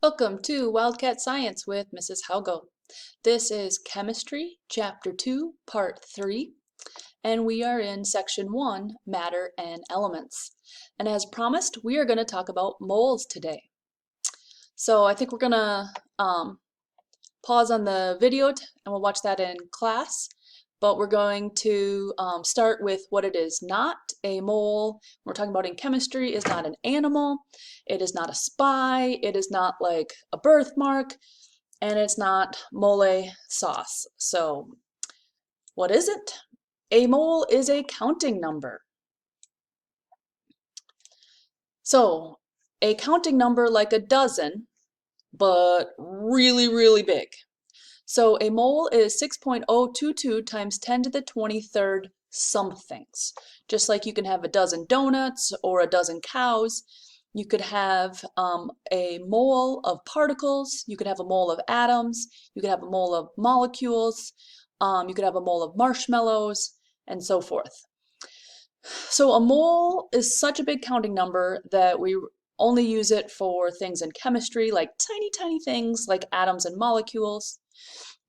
Welcome to Wildcat Science with Mrs. Haugo. This is Chemistry, Chapter 2, Part 3, and we are in Section 1, Matter and Elements. And as promised, we are going to talk about moles today. So I think we're going to pause on the video and we'll watch that in class. But we're going to start with what it is not. A mole, we're talking about in chemistry, is not an animal. It is not a spy. It is not like a birthmark. And it's not mole sauce. So what is it? A mole is a counting number. So a counting number like a dozen, but really, really big. So a mole is 6.022 times 10 to the 23rd somethings. Just like you can have a dozen donuts or a dozen cows, you could have a mole of particles, you could have a mole of atoms, you could have a mole of molecules, you could have a mole of marshmallows, and so forth. So a mole is such a big counting number that we only use it for things in chemistry, like tiny, tiny things like atoms and molecules.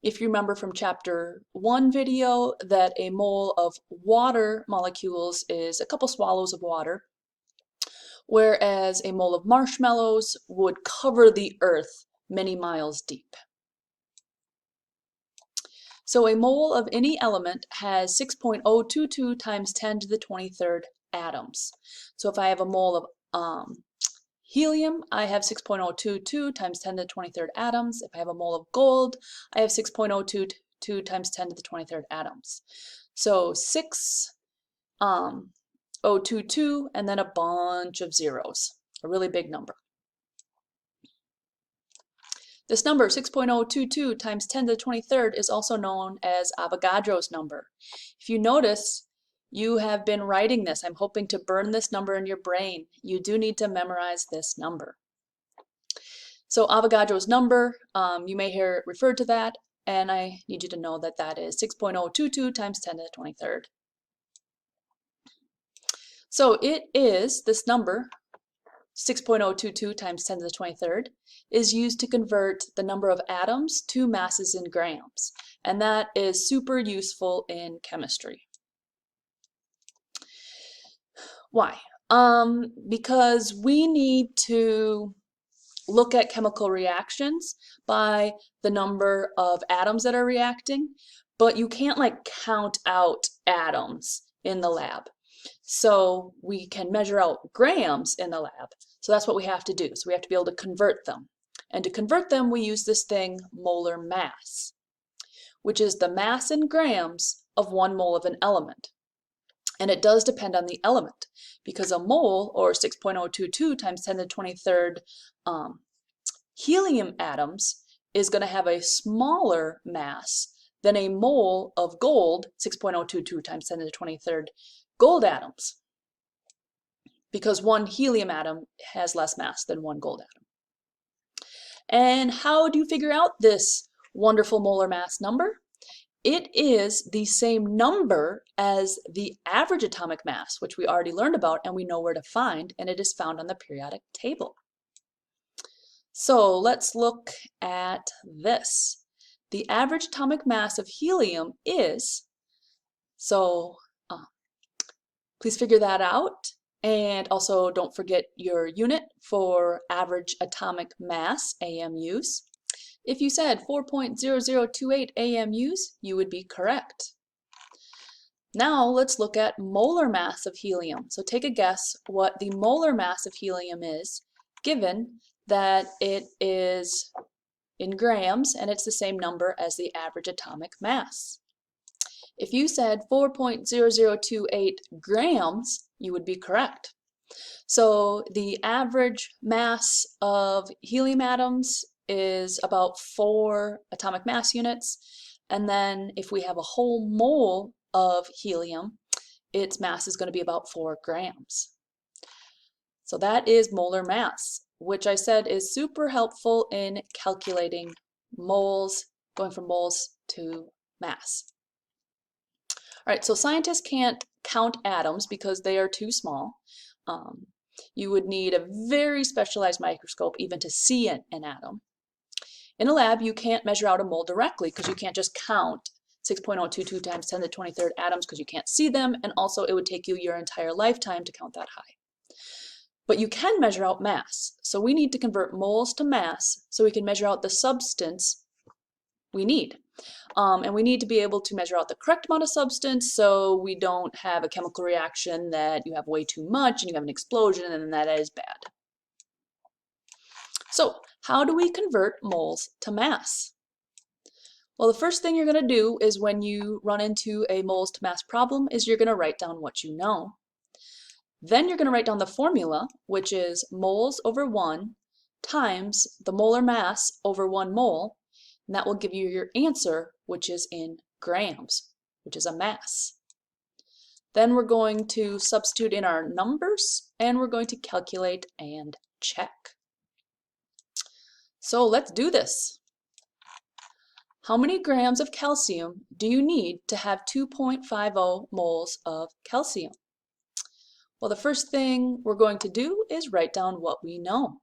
If you remember from Chapter 1 video that a mole of water molecules is a couple swallows of water, whereas a mole of marshmallows would cover the earth many miles deep. So a mole of any element has 6.022 times 10 to the 23rd atoms. So if I have a mole of helium, I have 6.022 times 10 to the 23rd atoms. If I have a mole of gold, I have 6.022 times 10 to the 23rd atoms. So 6.022 and then a bunch of zeros, a really big number. This number, 6.022 times 10 to the 23rd, is also known as Avogadro's number. If you notice, you have been writing this. I'm hoping to burn this number in your brain. You do need to memorize this number. So Avogadro's number, you may hear it referred to that, and I need you to know that that is 6.022 times 10 to the 23rd. So it is, this number, 6.022 times 10 to the 23rd, is used to convert the number of atoms to masses in grams. And that is super useful in chemistry. Why? Because we need to look at chemical reactions by the number of atoms that are reacting, but you can't like count out atoms in the lab. So we can measure out grams in the lab. So that's what we have to do. So we have to be able to convert them. And to convert them, we use this thing, molar mass, which is the mass in grams of 1 mole of an element. And it does depend on the element, because a mole, or 6.022 times 10 to the 23rd helium atoms, is going to have a smaller mass than a mole of gold, 6.022 times 10 to the 23rd gold atoms, because one helium atom has less mass than one gold atom. And how do you figure out this wonderful molar mass number? It is the same number as the average atomic mass, which we already learned about and we know where to find, and it is found on the periodic table. So let's look at this. The average atomic mass of helium is, please figure that out. And also don't forget your unit for average atomic mass, AMUs. If you said 4.0028 AMUs, you would be correct. Now let's look at molar mass of helium. So take a guess what the molar mass of helium is, given that it is in grams and it's the same number as the average atomic mass. If you said 4.0028 grams, you would be correct. So the average mass of helium atoms is about 4 atomic mass units. And then if we have a whole mole of helium, its mass is going to be about 4 grams. So that is molar mass, which I said is super helpful in calculating moles, going from moles to mass. All right, so scientists can't count atoms because they are too small. You would need a very specialized microscope even to see an atom. In a lab, you can't measure out a mole directly because you can't just count 6.022 times 10 to the 23rd atoms because you can't see them, and also it would take you your entire lifetime to count that high. But you can measure out mass, so we need to convert moles to mass so we can measure out the substance we need. And we need to be able to measure out the correct amount of substance so we don't have a chemical reaction that you have way too much and you have an explosion and that is bad. So how do we convert moles to mass? Well, the first thing you're going to do is when you run into a moles to mass problem is you're going to write down what you know. Then you're going to write down the formula, which is moles over 1 times the molar mass over 1 mole, and that will give you your answer, which is in grams, which is a mass. Then we're going to substitute in our numbers, and we're going to calculate and check. So let's do this. How many grams of calcium do you need to have 2.50 moles of calcium? Well, the first thing we're going to do is write down what we know.